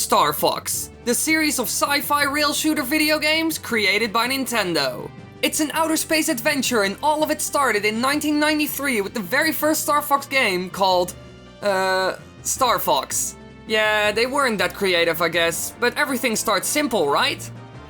Starfox, the series of sci-fi rail shooter video games created by Nintendo. It's an outer space adventure and all of it started in 1993 with the very first Starfox game called, Starfox. Yeah, they weren't that creative, I guess, but everything starts simple, right?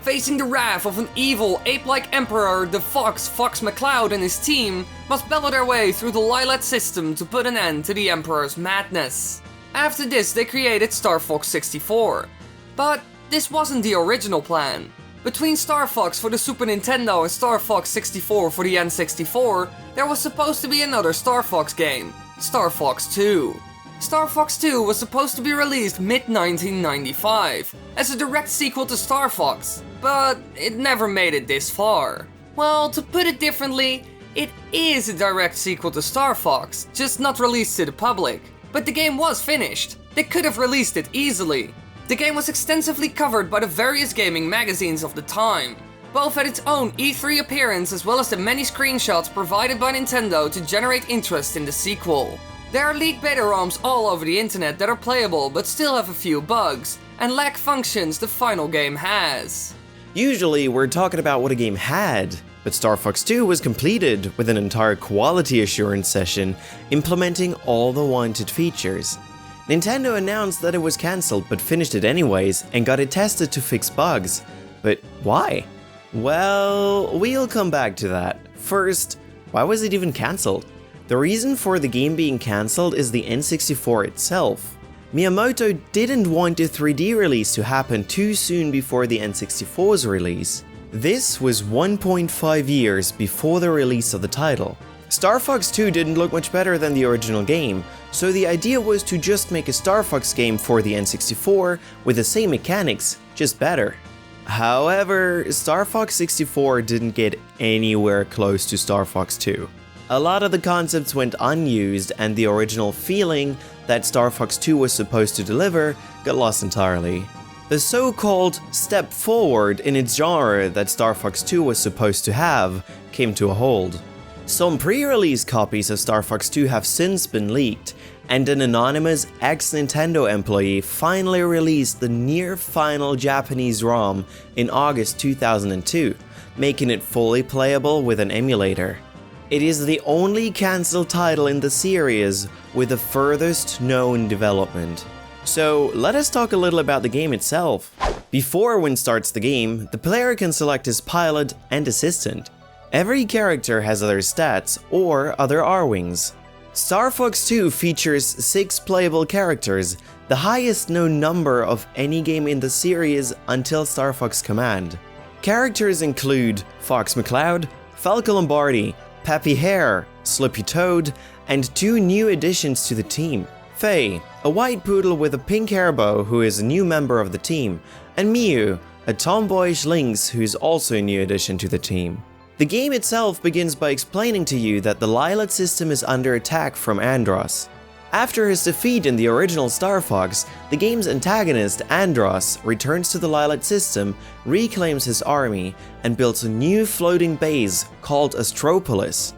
Facing the wrath of an evil, ape-like emperor, the Fox McCloud and his team must battle their way through the Lylat system to put an end to the emperor's madness. After this, they created Starfox 64. But this wasn't the original plan. Between Starfox for the Super Nintendo and Starfox 64 for the N64, there was supposed to be another Starfox game, Starfox 2. Starfox 2 was supposed to be released mid-1995, as a direct sequel to Starfox, but it never made it this far. Well, to put it differently, it is a direct sequel to Starfox, just not released to the public. But the game was finished. They could have released it easily. The game was extensively covered by the various gaming magazines of the time. Both had its own E3 appearance as well as the many screenshots provided by Nintendo to generate interest in the sequel. There are leaked beta ROMs all over the internet that are playable but still have a few bugs, and lack functions the final game has. Usually we're talking about what a game had, but Starfox 2 was completed with an entire quality assurance session implementing all the wanted features. Nintendo announced that it was cancelled but finished it anyways and got it tested to fix bugs. But why? Well, we'll come back to that. First, why was it even cancelled? The reason for the game being cancelled is the N64 itself. Miyamoto didn't want the 3D release to happen too soon before the N64's release. This was 1.5 years before the release of the title. Starfox 2 didn't look much better than the original game, so the idea was to just make a Starfox game for the N64 with the same mechanics, just better. However, Starfox 64 didn't get anywhere close to Starfox 2. A lot of the concepts went unused, and the original feeling that Starfox 2 was supposed to deliver got lost entirely. The so-called step forward in its genre that Starfox 2 was supposed to have came to a halt. Some pre-release copies of Starfox 2 have since been leaked, and an anonymous ex-Nintendo employee finally released the near-final Japanese ROM in August 2002, making it fully playable with an emulator. It is the only cancelled title in the series with the furthest known development. So let us talk a little about the game itself. Before one starts the game, the player can select his pilot and assistant. Every character has other stats or other R-Wings. Starfox 2 features 6 playable characters, the highest known number of any game in the series until Starfox Command. Characters include Fox McCloud, Falco Lombardi, Peppy Hare, Slippy Toad, and 2 new additions to the team. Faye, a white poodle with a pink hairbow who is a new member of the team, and Mew, a tomboyish lynx who is also a new addition to the team. The game itself begins by explaining to you that the Lylat system is under attack from Andross. After his defeat in the original Starfox, the game's antagonist, Andross, returns to the Lylat system, reclaims his army, and builds a new floating base called Astropolis.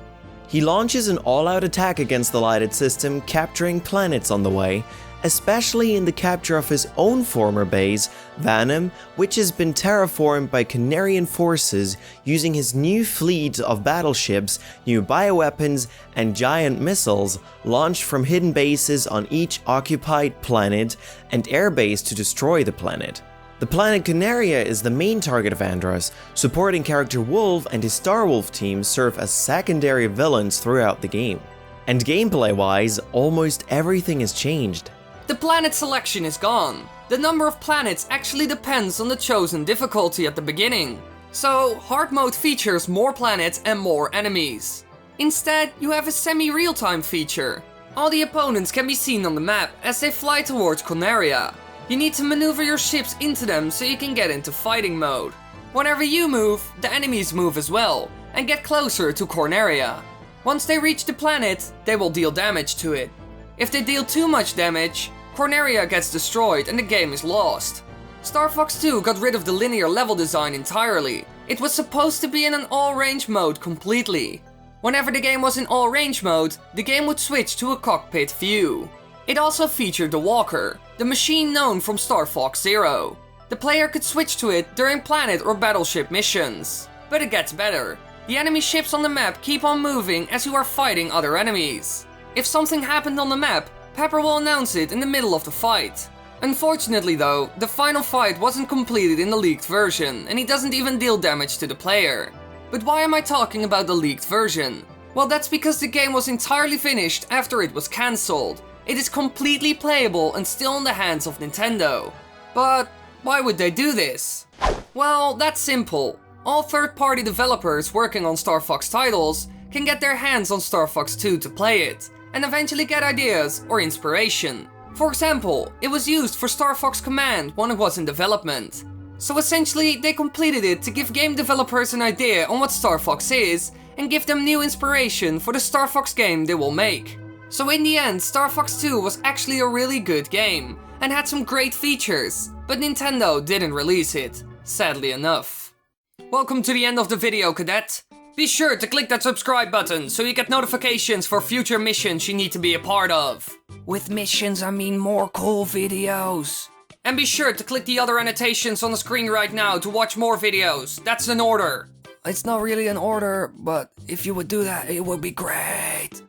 He launches an all-out attack against the Lylat system, capturing planets on the way, especially in the capture of his own former base, Vanum, which has been terraformed by Canarian forces using his new fleet of battleships, new bioweapons, and giant missiles launched from hidden bases on each occupied planet and airbase to destroy the planet. The planet Canaria is the main target of Andross. Supporting character Wolf and his Starwolf team serve as secondary villains throughout the game. And gameplay-wise, almost everything has changed. The planet selection is gone. The number of planets actually depends on the chosen difficulty at the beginning. So, hard mode features more planets and more enemies. Instead, you have a semi-real-time feature. All the opponents can be seen on the map as they fly towards Conaria. You need to maneuver your ships into them so you can get into fighting mode. Whenever you move, the enemies move as well, and get closer to Corneria. Once they reach the planet, they will deal damage to it. If they deal too much damage, Corneria gets destroyed and the game is lost. Starfox 2 got rid of the linear level design entirely. It was supposed to be in an all-range mode completely. Whenever the game was in all-range mode, the game would switch to a cockpit view. It also featured the Walker, the machine known from Star Fox Zero. The player could switch to it during planet or battleship missions. But it gets better. The enemy ships on the map keep on moving as you are fighting other enemies. If something happened on the map, Pepper will announce it in the middle of the fight. Unfortunately though, the final fight wasn't completed in the leaked version, and he doesn't even deal damage to the player. But why am I talking about the leaked version? Well, that's because the game was entirely finished after it was cancelled. It is completely playable and still in the hands of Nintendo. But why would they do this? Well, that's simple. All third-party developers working on Star Fox titles can get their hands on Star Fox 2 to play it, and eventually get ideas or inspiration. For example, it was used for Star Fox Command when it was in development. So essentially, they completed it to give game developers an idea on what Star Fox is, and give them new inspiration for the Star Fox game they will make. So in the end, Star Fox 2 was actually a really good game, and had some great features, but Nintendo didn't release it, sadly enough. Welcome to the end of the video, Cadet. Be sure to click that subscribe button so you get notifications for future missions you need to be a part of. With missions, I mean more cool videos. And be sure to click the other annotations on the screen right now to watch more videos. That's an order. It's not really an order, but if you would do that, it would be great.